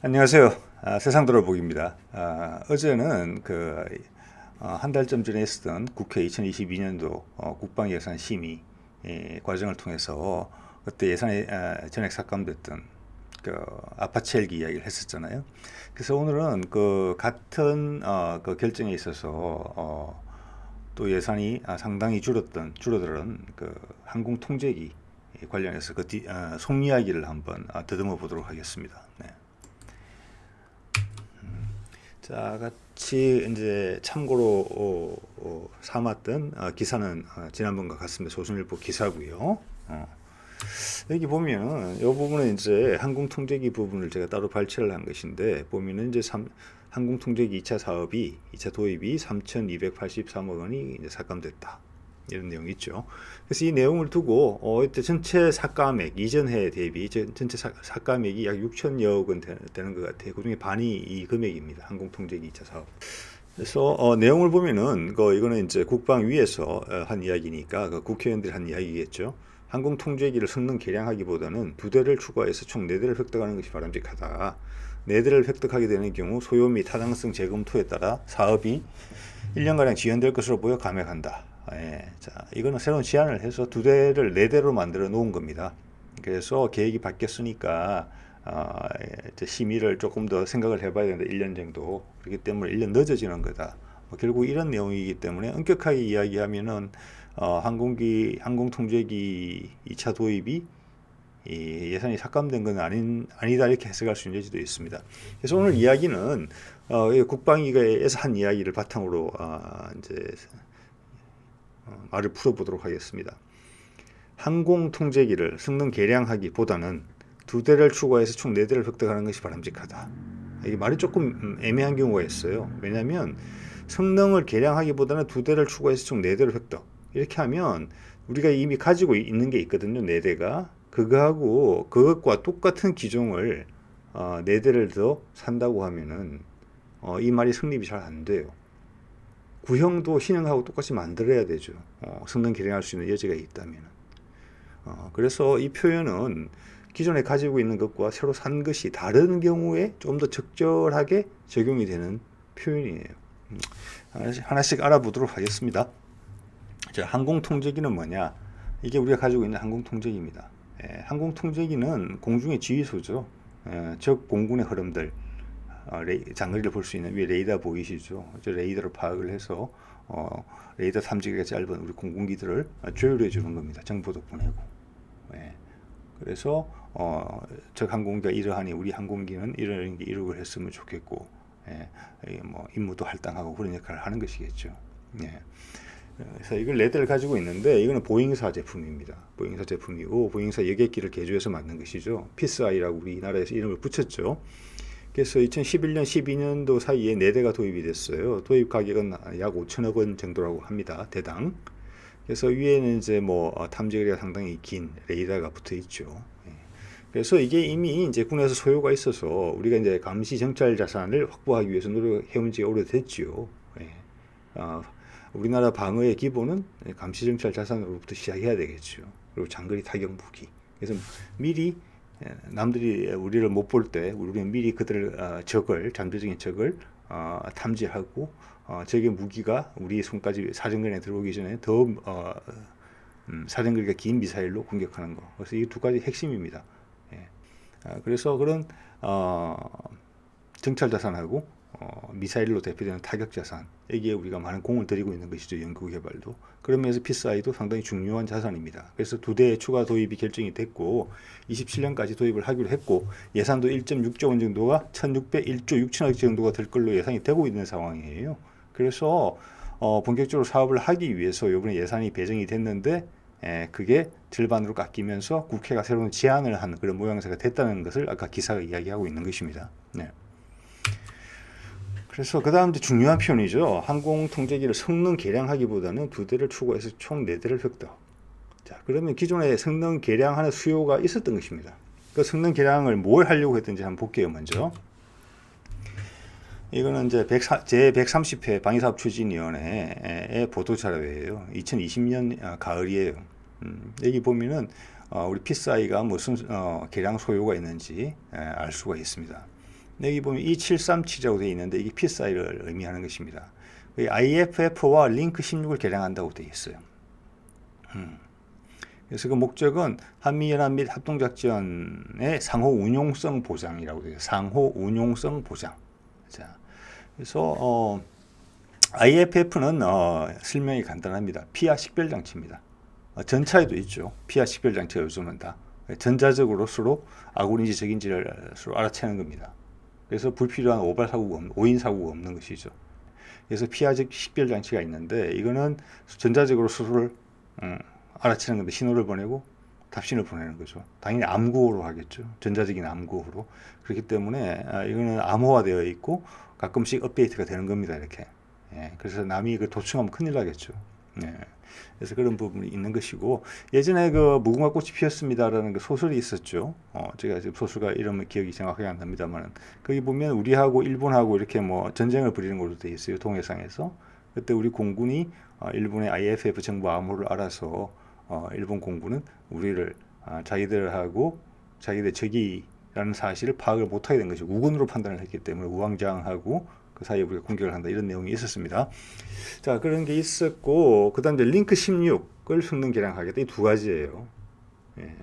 안녕하세요. 세상 돌아보기입니다. 어제는 한 달쯤 전에 있었던 국회 2022년도 국방예산 심의 과정을 통해서 그때 예산이 전액 삭감됐던 그 아파치 헬기 이야기를 했었잖아요. 그래서 오늘은 그 같은 그 결정에 있어서 또 예산이 상당히 줄어들은 그 항공 통제기 관련해서 속 이야기를 한번 더듬어 보도록 하겠습니다. 네. 자, 같이 이제 참고로 삼았던 기사는 지난번과 같습니다. 조선일보 기사고요. 여기 보면 이 부분은 이제 항공통제기 부분을 제가 따로 발췌를 한 것인데 보면은 이제 항공통제기 2차 사업이 2차 도입이 3,283억 원이 이제 삭감됐다. 이런 내용이 있죠. 그래서 이 내용을 두고 이때 전체 삭감액 이전 해 대비 전체 삭감액이 약 6천여억 원 되는 것 같아요. 그중에 반이 이 금액입니다. 항공통제기 2차 사업. 그래서 내용을 보면은 이거는 이제 국방위에서 한 이야기니까 국회의원들이 한 이야기겠죠. 항공통제기를 성능 개량하기보다는 2대를 추가해서 총 4대를 획득하는 것이 바람직하다. 4대를 획득하게 되는 경우 소요 및 타당성 재검토에 따라 사업이 1년가량 지연될 것으로 보여 감액한다. 자, 이거는 새로운 제안을 해서 2대를 4대로 만들어 놓은 겁니다. 그래서 계획이 바뀌었으니까 이제 심의를 조금 더 생각을 해봐야 되는데 1년 정도. 그렇기 때문에 1년 늦어지는 거다. 결국 이런 내용이기 때문에 엄격하게 이야기하면은 항공통제기 2차 도입이 예산이 삭감된 건 아니다 이렇게 해석할 수 있는 여지도 있습니다. 그래서 오늘 이야기는 국방위에서 한 이야기를 바탕으로 이제 말을 풀어보도록 하겠습니다. 항공통제기를 성능 개량하기보다는 2대를 추가해서 총 4대를 획득하는 것이 바람직하다. 이게 말이 조금 애매한 경우가 있어요. 왜냐하면 성능을 개량하기보다는 2대를 추가해서 총 4대를 획득. 이렇게 하면 우리가 이미 가지고 있는 게 있거든요. 4대가. 그것과 똑같은 기종을 4대를 더 산다고 하면은 이 말이 성립이 잘 안 돼요. 구형도 신형하고 똑같이 만들어야 되죠. 성능 개량할 수 있는 여지가 있다면. 그래서 이 표현은 기존에 가지고 있는 것과 새로 산 것이 다른 경우에 좀 더 적절하게 적용이 되는 표현이에요. 하나씩 알아보도록 하겠습니다. 자, 항공통제기는 뭐냐? 이게 우리가 가지고 있는 항공통제기입니다. 항공통제기는 공중의 지휘소죠. 적 공군의 흐름들, 장거리를 볼 수 있는 위에 레이더 보이시죠? 레이더를 파악을 해서 레이더 탐지기가 짧은 우리 공군기들을 조율해 주는 겁니다. 정보도 보내고. 그래서 적 항공기가 이러하니 우리 항공기는 이런 이룩을 했으면 좋겠고, 뭐 임무도 할당하고 그런 역할을 하는 것이겠죠. 그래서 이걸 4대를 가지고 있는데 이거는 보잉사 제품입니다. 보잉사 제품이고 보잉사 여객기를 개조해서 만든 것이죠. 피스아이라고 우리나라에서 이름을 붙였죠. 그래서 2011년, 12년도 사이에 4대가 도입이 됐어요. 도입 가격은 약 5천억 원 정도라고 합니다. 대당. 그래서 위에는 이제 뭐 탐지거리가 상당히 긴 레이더가 붙어 있죠. 그래서 이게 이미 이제 군에서 소요가 있어서 우리가 이제 감시 정찰 자산을 확보하기 위해서 노력해온 지가 오래됐죠. 우리나라 방어의 기본은 감시 정찰 자산으로부터 시작해야 되겠죠. 그리고 장거리 타격 무기. 그래서 미리 남들이 우리를 못 볼 때 우리는 미리 그들을 잠재적인 적을 탐지하고 적의 무기가 우리 손까지 사정거리에 들어오기 전에 더 사정거리가 긴 미사일로 공격하는 거. 그래서 이 2가지 핵심입니다. 그래서 그런 정찰 자산하고 미사일로 대표되는 타격 자산, 여기에 우리가 많은 공을 들이고 있는 것이죠. 연구 개발도. 그러면서 피스아이도 상당히 중요한 자산입니다. 그래서 2대 추가 도입이 결정이 됐고 27년까지 도입을 하기로 했고 예산도 1.6조 원 정도가 1,601조 6천억 정도가 될 걸로 예상이 되고 있는 상황이에요. 그래서 본격적으로 사업을 하기 위해서 이번에 예산이 배정이 됐는데 그게 절반으로 깎이면서 국회가 새로운 제안을 한 그런 모양새가 됐다는 것을 아까 기사가 이야기하고 있는 것입니다. 그래서 그 다음 이제 중요한 표현이죠. 항공통제기를 성능 개량하기보다는 2대를 추가해서 총 4대를 획득. 자, 그러면 기존에 성능 개량하는 수요가 있었던 것입니다. 그 성능 개량을 뭘 하려고 했던지 한번 볼게요. 먼저 이거는 이제 제130회 방위사업추진위원회의 보도자료예요. 2020년 가을이에요. 여기 보면은 우리 피스아이가 무슨 개량 소요가 있는지 알 수가 있습니다. 여기 보면 2737이라고 되어 있는데 이게 PSI를 의미하는 것입니다. IFF와 링크 16을 개량한다고 되어 있어요. 그래서 그 목적은 한미연합 및 합동작전의 상호 운용성 보장이라고 돼요. 상호 운용성 보장. 자, 그래서 IFF는 설명이 간단합니다. 피하 식별 장치입니다. 전차에도 있죠. 피하 식별 장치가 요즘은 다 전자적으로 서로 아군인지 적인지를 서로 알아채는 겁니다. 그래서 불필요한 오발 사고가 없는, 오인 사고가 없는 것이죠. 그래서 피하적 식별 장치가 있는데 이거는 전자적으로 서로를 알아채는 건데 신호를 보내고 답신을 보내는 거죠. 당연히 암구호로 하겠죠. 전자적인 암구호로. 그렇기 때문에 이거는 암호화되어 있고 가끔씩 업데이트가 되는 겁니다. 이렇게. 예, 그래서 남이 그 도청하면 큰일 나겠죠. 예, 그래서 그런 부분이 있는 것이고 예전에 그 무궁화 꽃이 피었습니다라는 그 소설이 있었죠. 제가 지금 소설가 이름은 기억이 정확하게 안 납니다만 거기 보면 우리하고 일본하고 이렇게 뭐 전쟁을 벌이는 걸로 되어 있어요. 동해상에서. 그때 우리 공군이 일본의 IFF 정보 암호를 알아서 일본 공군은 우리를 자기들하고 자기들 적이라는 사실을 파악을 못하게 된 것이죠. 우군으로 판단을 했기 때문에 우왕좌왕하고 그 사이에 우리가 공격을 한다 이런 내용이 있었습니다. 자, 그런 게 있었고 그 다음에 링크 16을 성능 개량하겠다. 이 두 가지예요. 예.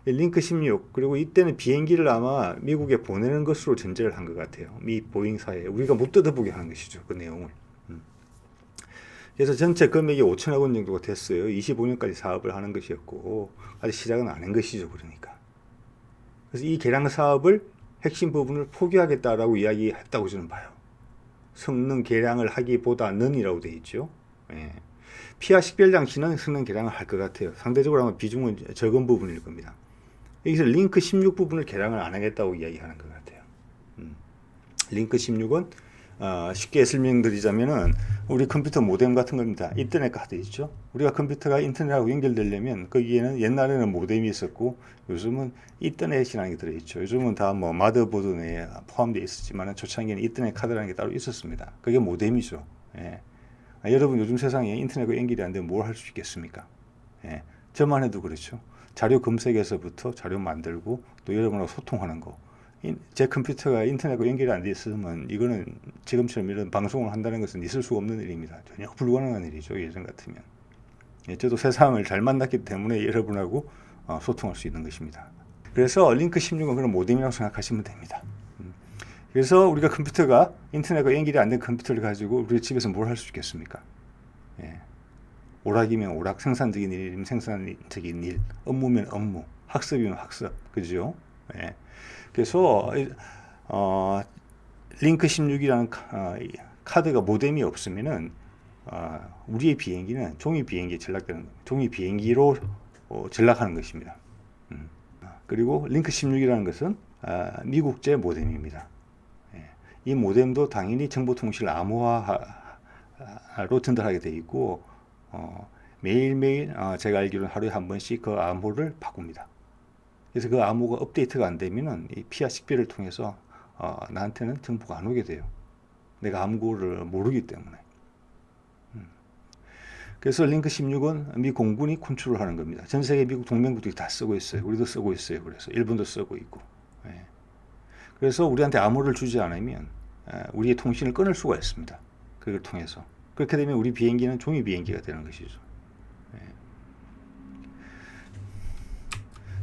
링크 16 그리고 이때는 비행기를 아마 미국에 보내는 것으로 전제를 한 것 같아요. 미 보잉사에 우리가 못 뜯어보게 하는 것이죠. 그 내용을. 그래서 전체 금액이 5천억 원 정도가 됐어요. 25년까지 사업을 하는 것이었고 아직 시작은 안 한 것이죠. 그러니까. 그래서 이 개량 사업을 핵심 부분을 포기하겠다라고 이야기했다고 저는 봐요. 성능 개량을 하기보다는이라고 되어 있죠. 예. 피하 식별 장치는 성능 개량을 할 것 같아요. 상대적으로 아마 비중은 적은 부분일 겁니다. 여기서 링크 16 부분을 개량을 안 하겠다고 이야기하는 것 같아요. 링크 16은 쉽게 설명드리자면은 우리 컴퓨터 모뎀 같은 겁니다. 인터넷 카드 있죠. 우리가 컴퓨터가 인터넷하고 연결되려면 거기에는 옛날에는 모뎀이 있었고 요즘은 인터넷이라는 게 들어있죠. 요즘은 다 뭐 마더보드 내에 포함되어 있었지만 초창기에는 인터넷 카드라는 게 따로 있었습니다. 그게 모뎀이죠. 예. 여러분 요즘 세상에 인터넷과 연결이 안 되면 뭘 할 수 있겠습니까? 예. 저만 해도 그렇죠. 자료 검색에서부터 자료 만들고 또 여러분하고 소통하는 거. 제 컴퓨터가 인터넷과 연결이 안 돼 있으면 이거는 지금처럼 이런 방송을 한다는 것은 있을 수가 없는 일입니다. 전혀 불가능한 일이죠. 예전 같으면. 예, 저도 세상을 잘 만났기 때문에 여러분하고 소통할 수 있는 것입니다. 그래서 링크 16은 그런 모뎀이라고 생각하시면 됩니다. 그래서 우리가 컴퓨터가 인터넷과 연결이 안 된 컴퓨터를 가지고 우리 집에서 뭘 할 수 있겠습니까? 예. 오락이면 오락, 생산적인 일이면 생산적인 일, 업무면 업무, 학습이면 학습, 그죠? 예. 그래서 링크 16이라는 카드가 모뎀이 없으면은 우리의 비행기는 종이 비행기에 전락되는 겁니다. 종이 비행기로 전락하는 것입니다. 그리고 링크 16이라는 것은 미국제 모뎀입니다. 예. 이 모뎀도 당연히 정보통신을 암호화로 전달하게 되어 있고 매일매일 제가 알기로는 하루에 한 번씩 그 암호를 바꿉니다. 그래서 그 암호가 업데이트가 안 되면은 이 피하 식별을 통해서 나한테는 정보가 안 오게 돼요. 내가 암호를 모르기 때문에. 그래서 링크 16은 미 공군이 컨트롤 하는 겁니다. 전 세계 미국 동맹국들이 다 쓰고 있어요. 우리도 쓰고 있어요. 그래서 일본도 쓰고 있고. 예. 그래서 우리한테 암호를 주지 않으면 우리의 통신을 끊을 수가 있습니다. 그걸 통해서. 그렇게 되면 우리 비행기는 종이 비행기가 되는 것이죠.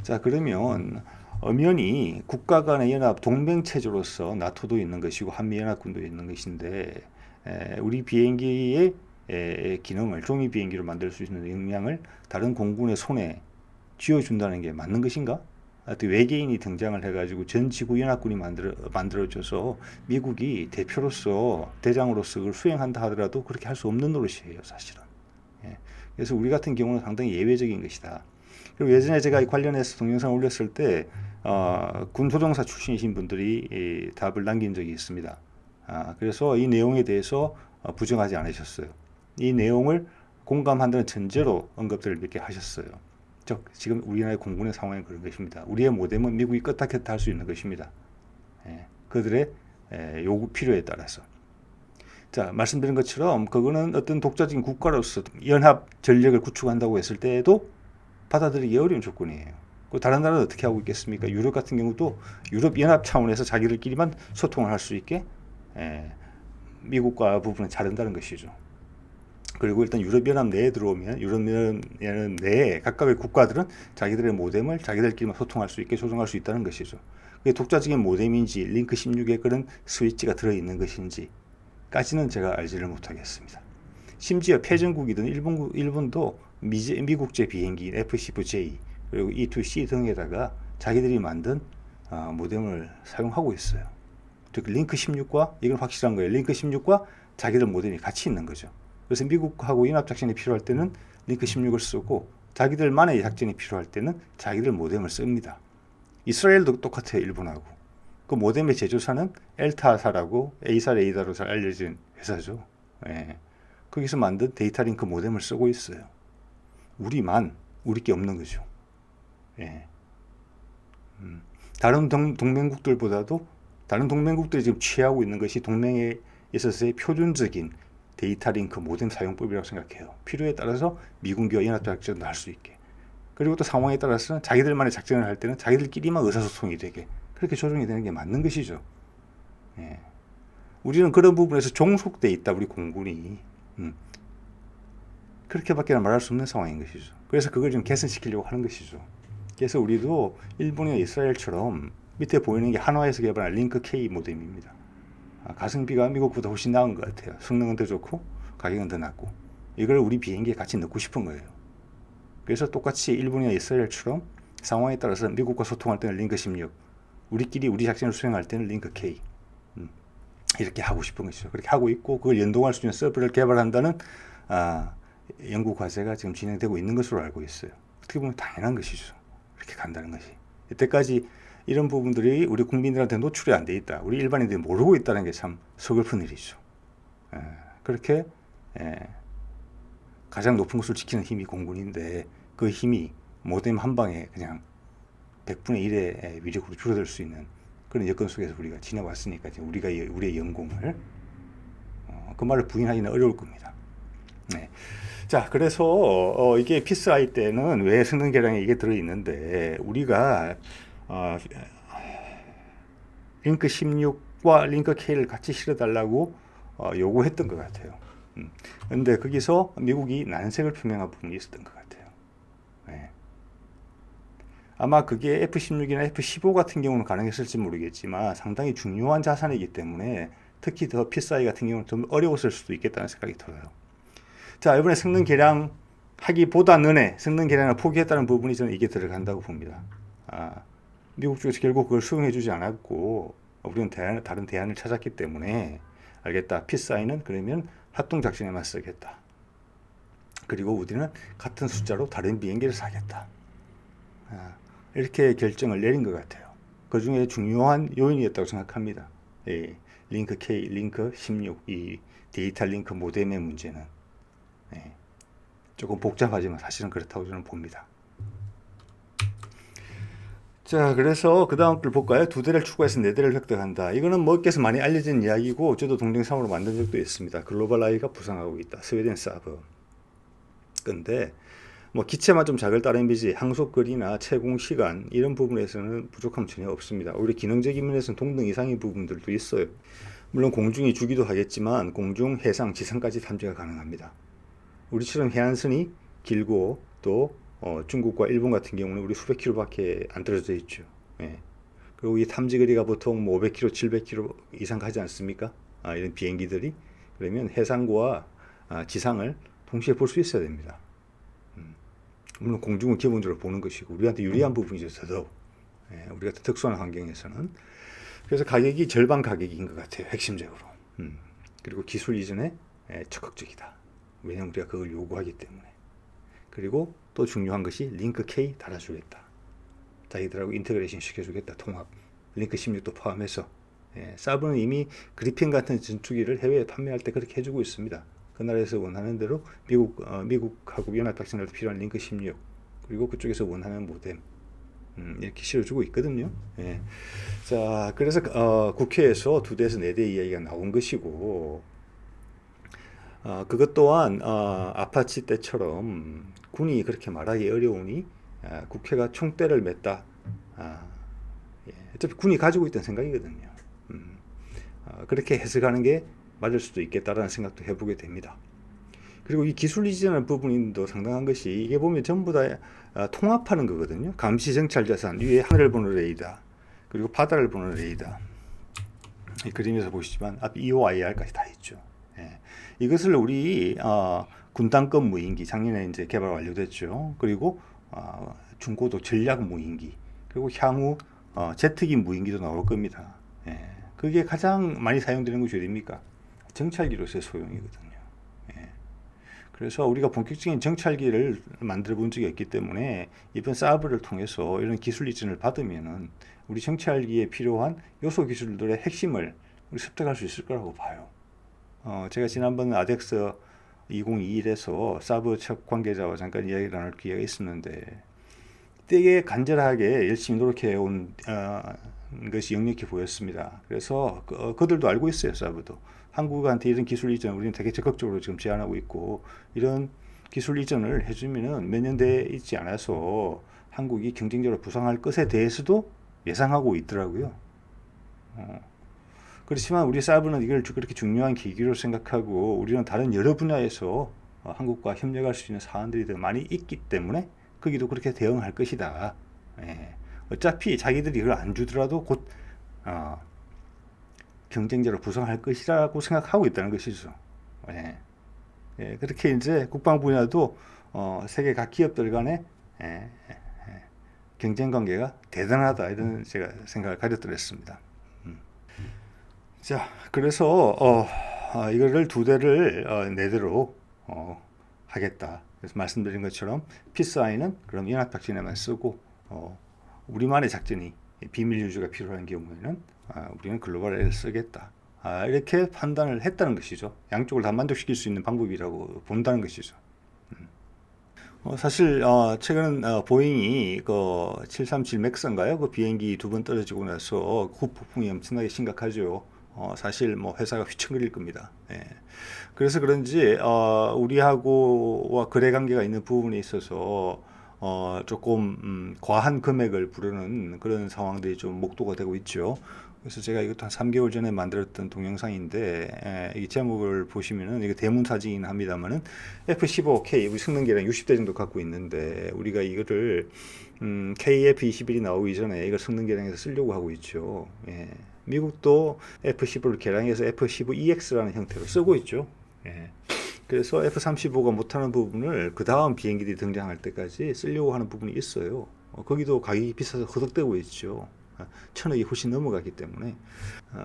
자, 그러면 엄연히 국가 간의 연합 동맹체제로서 나토도 있는 것이고 한미연합군도 있는 것인데 우리 비행기의 기능을 종이 비행기로 만들 수 있는 역량을 다른 공군의 손에 쥐어준다는 게 맞는 것인가? 외계인이 등장을 해가지고 전 지구 연합군이 만들어져서 미국이 대표로서 대장으로서 그걸 수행한다 하더라도 그렇게 할 수 없는 노릇이에요, 사실은. 그래서 우리 같은 경우는 상당히 예외적인 것이다. 그리고 예전에 제가 이 관련해서 동영상 올렸을 때 군소정사 출신이신 분들이 답을 남긴 적이 있습니다. 그래서 이 내용에 대해서 부정하지 않으셨어요. 이 내용을 공감한다는 전제로 언급들을 몇 개 하셨어요. 즉 지금 우리나라의 공군의 상황이 그런 것입니다. 우리의 모뎀은 미국이 껐다 켰다 할 수 있는 것입니다. 그들의 요구 필요에 따라서. 자, 말씀드린 것처럼 그거는 어떤 독자적인 국가로서 연합 전력을 구축한다고 했을 때에도 받아들이기 어려운 조건이에요. 그 다른 나라는 어떻게 하고 있겠습니까? 유럽 같은 경우도 유럽 연합 차원에서 자기들끼리만 소통을 할 수 있게 미국과 부분은 자른다는 것이죠. 그리고 일단 유럽연합 내에 들어오면 유럽연합 내에 각각의 국가들은 자기들의 모뎀을 자기들끼리만 소통할 수 있게 조정할 수 있다는 것이죠. 그게 독자적인 모뎀인지 링크 16에 그런 스위치가 들어있는 것인지 까지는 제가 알지를 못하겠습니다. 심지어 패전국이든 일본도 미국제 비행기인 F-15J 그리고 E-2C 등에다가 자기들이 만든 모뎀을 사용하고 있어요. 즉 링크 16과 이건 확실한 거예요. 링크 16과 자기들 모뎀이 같이 있는 거죠. 그래서 미국하고 연합작전이 필요할 때는 링크 16을 쓰고 자기들만의 작전이 필요할 때는 자기들 모뎀을 씁니다. 이스라엘도 똑같아요. 일본하고. 그 모뎀의 제조사는 엘타사라고 A사 레이더로 잘 알려진 회사죠. 예. 거기서 만든 데이터 링크 모뎀을 쓰고 있어요. 우리 게 없는 거죠. 예. 다른 동맹국들보다도 다른 동맹국들이 지금 취하고 있는 것이 동맹에 있어서의 표준적인 데이터 링크 모뎀 사용법이라고 생각해요. 필요에 따라서 미군기와 연합작전도 할 수 있게. 그리고 또 상황에 따라서는 자기들만의 작전을 할 때는 자기들끼리만 의사소통이 되게 그렇게 조정이 되는 게 맞는 것이죠. 예. 우리는 그런 부분에서 종속돼 있다. 우리 공군이. 그렇게밖에 말할 수 없는 상황인 것이죠. 그래서 그걸 좀 개선시키려고 하는 것이죠. 그래서 우리도 일본이나 이스라엘처럼 밑에 보이는 게 한화에서 개발한 링크 K 모뎀입니다. 가성비가 미국보다 훨씬 나은 것 같아요. 성능은 더 좋고 가격은 더 낮고 이걸 우리 비행기에 같이 넣고 싶은 거예요. 그래서 똑같이 일본이나 이스라엘처럼 상황에 따라서 미국과 소통할 때는 링크 16 우리끼리 우리 작전을 수행할 때는 링크 K 이렇게 하고 싶은 것이죠. 그렇게 하고 있고 그걸 연동할 수 있는 서버를 개발한다는 연구 과제가 지금 진행되고 있는 것으로 알고 있어요. 어떻게 보면 당연한 것이죠. 이렇게 간다는 것이. 이때까지 이런 부분들이 우리 국민들한테 노출이 안 돼 있다. 우리 일반인들이 모르고 있다는 게 참 서글픈 일이죠. 그렇게 가장 높은 것을 지키는 힘이 공군인데 그 힘이 모뎀 한 방에 그냥 100분의 1의 위력으로 줄어들 수 있는 그런 여건 속에서 우리가 지내왔으니까 우리가 우리의 영공을 그 말을 부인하기는 어려울 겁니다. 네. 자, 그래서 이게 피스아이 때는 왜 성능 계량에 이게 들어있는데 우리가 링크 16과 링크 K를 같이 실어달라고 요구했던 것 같아요. 근데 거기서 미국이 난색을 표명한 부분이 있었던 것 같아요. 네. 아마 그게 F-16이나 F-15 같은 경우는 가능했을지 모르겠지만 상당히 중요한 자산이기 때문에 특히 더 피스아이 같은 경우는 좀 어려웠을 수도 있겠다는 생각이 들어요. 자, 이번에 성능 개량 하기보다는 성능 개량을 포기했다는 부분이 저는 이게 들어간다고 봅니다. 미국 쪽에서 결국 그걸 수용해주지 않았고 우리는 다른 대안을 찾았기 때문에 알겠다. 피스아이는 그러면 합동작전에만 쓰겠다. 그리고 우리는 같은 숫자로 다른 비행기를 사겠다. 이렇게 결정을 내린 것 같아요. 그 중에 중요한 요인이었다고 생각합니다. 링크 K, 링크 16, 이 데이터 링크 모뎀의 문제는 조금 복잡하지만 사실은 그렇다고 저는 봅니다. 자, 그래서 그 다음 걸 볼까요? 2대를 추가해서 4대를 획득한다. 이거는 뭐께서 많이 알려진 이야기고 저도 동영상으로 만든 적도 있습니다. 글로벌 아이가 부상하고 있다. 스웨덴 사브. 근데 뭐 기체만 좀 작을 따름이지 항속거리나 채공 시간 이런 부분에서는 부족함 전혀 없습니다. 오히려 기능적인 면에서는 동등 이상의 부분들도 있어요. 물론 공중이 주기도 하겠지만 공중, 해상, 지상까지 탐지가 가능합니다. 우리처럼 해안선이 길고 또 중국과 일본 같은 경우는 우리 수백 킬로밖에 안 떨어져 있죠. 그리고 이 탐지 거리가 보통 뭐 500km, 700km 이상 가지 않습니까? 이런 비행기들이. 그러면 해상과 지상을 동시에 볼 수 있어야 됩니다. 물론 공중은 기본적으로 보는 것이고 우리한테 유리한 부분이죠. 더더욱 우리 같은 특수한 환경에서는. 그래서 가격이 절반 가격인 것 같아요. 핵심적으로. 그리고 기술 이전에 적극적이다. 왜냐하면 우리가 그걸 요구하기 때문에. 그리고 또 중요한 것이 링크 K 달아주겠다. 자기들하고 인테그레이션 시켜주겠다. 통합. 링크 16도 포함해서. 사브는 이미 그리핀 같은 전투기를 해외에 판매할 때 그렇게 해주고 있습니다. 그 나라에서 원하는 대로 미국하고 연합작전에도 필요한 링크 16 그리고 그쪽에서 원하는 모뎀 이렇게 실어주고 있거든요. 자, 그래서 국회에서 2대에서 4대 이야기가 나온 것이고 그것 또한 아파치 때처럼 군이 그렇게 말하기 어려우니 국회가 총대를 맸다. 어차피 군이 가지고 있다는 생각이거든요. 그렇게 해석하는 게 맞을 수도 있겠다라는 생각도 해보게 됩니다. 그리고 이 기술 이전의 부분도 상당한 것이 이게 보면 전부 다 통합하는 거거든요. 감시 정찰 자산 위에 하늘을 보는 레이더 그리고 바다를 보는 레이더. 이 그림에서 보시지만 앞 EOIR까지 다 있죠. 이것을 우리 군단급 무인기 작년에 이제 개발 완료됐죠. 그리고 중고도 전략 무인기 그리고 향후 제트기 무인기도 나올 겁니다. 그게 가장 많이 사용되는 것이 어디입니까? 정찰기로서의 소용이거든요. 그래서 우리가 본격적인 정찰기를 만들어 본 적이 없기 때문에 이번 사브를 통해서 이런 기술 이전을 받으면은 우리 정찰기에 필요한 요소 기술들의 핵심을 우리 습득할 수 있을 거라고 봐요. 제가 지난번 아덱스 2021에서 사브 첫 관계자와 잠깐 이야기를 나눌 기회가 있었는데 되게 간절하게 열심히 노력해온 것이 역력히 보였습니다. 그래서 그들도 알고 있어요. 사브도. 한국한테 이런 기술 이전 우리는 되게 적극적으로 지금 제안하고 있고 이런 기술 이전을 해주면은 몇 년 돼 있지 않아서 한국이 경쟁적으로 부상할 것에 대해서도 예상하고 있더라고요. 그렇지만 우리 사브는 이걸 그렇게 중요한 계기로 생각하고 우리는 다른 여러 분야에서 한국과 협력할 수 있는 사안들이 더 많이 있기 때문에 거기도 그렇게 대응할 것이다. 어차피 자기들이 이걸 안 주더라도 곧 경쟁자로 부상할 것이라고 생각하고 있다는 것이죠. 그렇게 이제 국방 분야도 세계 각 기업들 간의 경쟁 관계가 대단하다 이런 제가 생각을 가졌더랬습니다. 자, 그래서 이거를 두 대를 내대로 하겠다. 그래서 말씀드린 것처럼 피스아이는 그럼 연합작전에만 쓰고 우리만의 작전이 비밀 유지가 필요한 경우에는 우리는 글로벌을 쓰겠다. 이렇게 판단을 했다는 것이죠. 양쪽을 다 만족시킬 수 있는 방법이라고 본다는 것이죠. 사실 최근 보잉이 그 737 맥스인가요? 그 비행기 두 번 떨어지고 나서 후폭풍이 엄청나게 심각하죠. 사실 뭐 회사가 휘청거릴 겁니다. 그래서 그런지 우리하고와 거래 관계가 있는 부분에 있어서 조금 과한 금액을 부르는 그런 상황들이 좀 목도가 되고 있죠. 그래서 제가 이것도 한 3개월 전에 만들었던 동영상인데 이 제목을 보시면은 이게 대문 사진이긴 합니다만은 F-15K 우리 성능 계량 60대 정도 갖고 있는데 우리가 이거를 KF-21이 나오기 전에 이걸 성능 계량해서 쓰려고 하고 있죠. 미국도 F-15를 개량해서 F-15EX라는 형태로 쓰고 있죠. 그래서 F-35가 못하는 부분을 그 다음 비행기들이 등장할 때까지 쓰려고 하는 부분이 있어요. 거기도 가격이 비싸서 허덕대고 있죠. 1,000억이 훨씬 넘어가기 때문에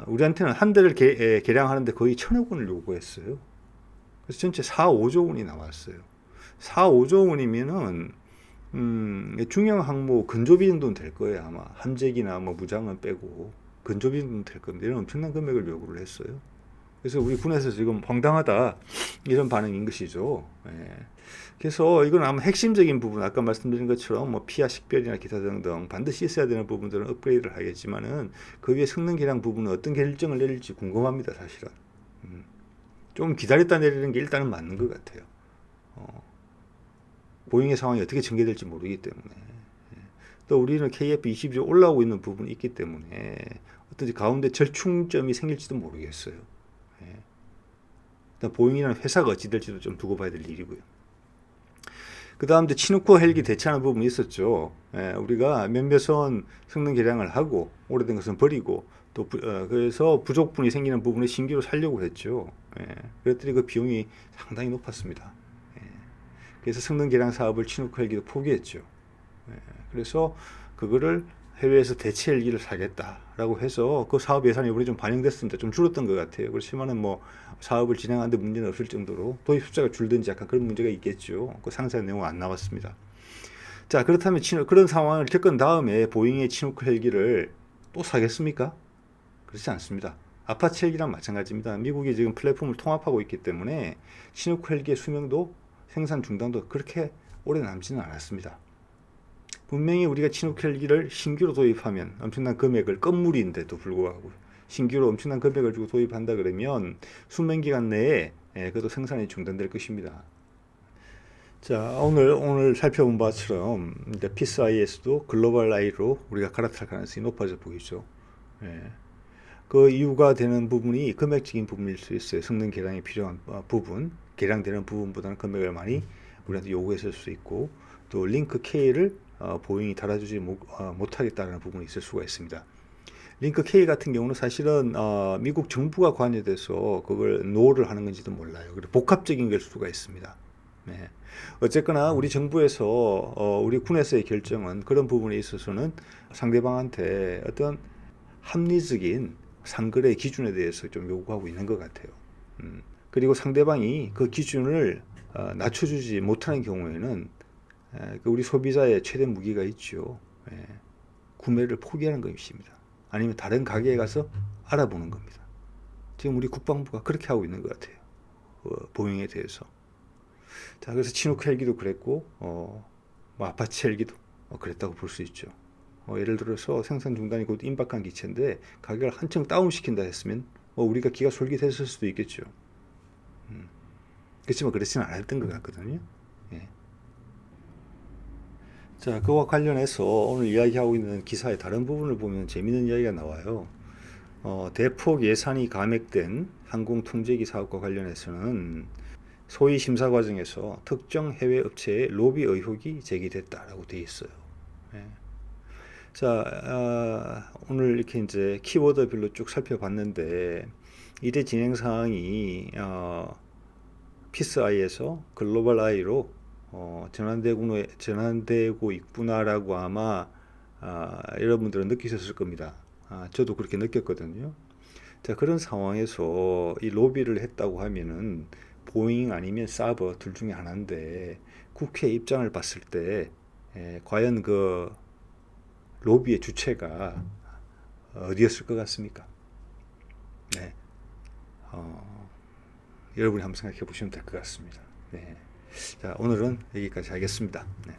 우리한테는 한 대를 개량하는데 거의 1,000억 원을 요구했어요. 그래서 전체 4, 5조 원이 나왔어요. 4, 5조 원이면은 중형 항모 근조비 정도는 될 거예요. 아마 함재기나 뭐 무장은 빼고 근조비 정도는 될 겁니다. 이런 엄청난 금액을 요구를 했어요. 그래서 우리 군에서 지금 황당하다 이런 반응인 것이죠. 그래서 이건 아마 핵심적인 부분 아까 말씀드린 것처럼 뭐 피하 식별이나 기타 등등 반드시 있어야 되는 부분들은 업그레이드를 하겠지만은 그 위에 성능 개량 부분은 어떤 결정을 내릴지 궁금합니다. 사실은 좀 기다렸다 내리는 게 일단은 맞는 것 같아요. 보잉의 상황이 어떻게 전개될지 모르기 때문에 또 우리는 KF-21이 올라오고 있는 부분이 있기 때문에 어떤지 가운데 절충점이 생길지도 모르겠어요. 보잉이라는 회사가 어찌 될지도 좀 두고 봐야 될 일이고요. 그 다음 이제 치누크 헬기 대체하는 부분이 있었죠. 우리가 몇몇은 성능 개량을 하고 오래된 것은 버리고 또 그래서 부족분이 생기는 부분을 신규로 살려고 했죠. 그랬더니 그 비용이 상당히 높았습니다. 그래서 성능 개량 사업을 치누크 헬기도 포기했죠. 그래서 그거를 해외에서 대체 헬기를 사겠다라고 해서 그 사업 예산이 이번에 좀 반영됐습니다. 좀 줄었던 것 같아요. 그렇지만은 뭐 사업을 진행하는데 문제는 없을 정도로 도입 숫자가 줄든지 약간 그런 문제가 있겠죠. 그 상세한 내용은 안 나왔습니다. 자, 그렇다면 그런 상황을 겪은 다음에 보잉의 치누크 헬기를 또 사겠습니까? 그렇지 않습니다. 아파치 헬기랑 마찬가지입니다. 미국이 지금 플랫폼을 통합하고 있기 때문에 치누크 헬기의 수명도 생산 중단도 그렇게 오래 남지는 않았습니다. 분명히 우리가 치누크 헬기를 신규로 도입하면 엄청난 금액을 건물인데도 불구하고 신규로 엄청난 금액을 주고 도입한다 그러면 수명 기간 내에 그것도 생산이 중단될 것입니다. 자, 오늘 살펴본 바처럼 이제 피스 IS도 글로벌 I로 우리가 갈아탈 가능성이 높아져 보이죠. 예. 그 이유가 되는 부분이 금액적인 부분일 수 있어요. 성능 개량이 필요한 부분, 개량되는 부분보다는 금액을 많이 우리한테 요구했을 수 있고, 또 링크 K를 보잉이 달아주지 못하겠다는 부분이 있을 수가 있습니다. 링크 K 같은 경우는 사실은 미국 정부가 관여돼서 그걸 노를 하는 건지도 몰라요. 그리고 복합적인 걸 수가 있습니다. 네. 어쨌거나 우리 정부에서 우리 군에서의 결정은 그런 부분에 있어서는 상대방한테 어떤 합리적인 상거래 기준에 대해서 좀 요구하고 있는 것 같아요. 그리고 상대방이 그 기준을 낮춰주지 못하는 경우에는 우리 소비자의 최대 무기가 있죠. 예. 구매를 포기하는 것입니다. 아니면 다른 가게에 가서 알아보는 겁니다. 지금 우리 국방부가 그렇게 하고 있는 것 같아요. 보잉에 대해서. 자, 그래서 치노크 헬기도 그랬고, 뭐 아파치 헬기도 그랬다고 볼 수 있죠. 예를 들어서 생산 중단이 곧 임박한 기체인데 가격을 한층 다운시킨다 했으면 우리가 기가 솔깃했을 수도 있겠죠. 그렇지만 그렇지는 않았던 것 같거든요. 예. 자, 그와 관련해서 오늘 이야기하고 있는 기사의 다른 부분을 보면 재미있는 이야기가 나와요. 대폭 예산이 감액된 항공통제기 사업과 관련해서는 소위 심사 과정에서 특정 해외 업체의 로비 의혹이 제기됐다라고 되어 있어요. 예. 자, 오늘 이렇게 이제 키워드별로 쭉 살펴봤는데 이대 진행 사항이 피스 I에서 글로벌 I로 전환되고 있구나라고 아마 여러분들은 느끼셨을 겁니다. 저도 그렇게 느꼈거든요. 자, 그런 상황에서 이 로비를 했다고 하면은 보잉 아니면 사버 둘 중에 하나인데 국회 입장을 봤을 때 과연 그 로비의 주체가 어디였을 것 같습니까? 네. 여러분이 한번 생각해 보시면 될 것 같습니다. 네. 자, 오늘은 여기까지 하겠습니다. 네.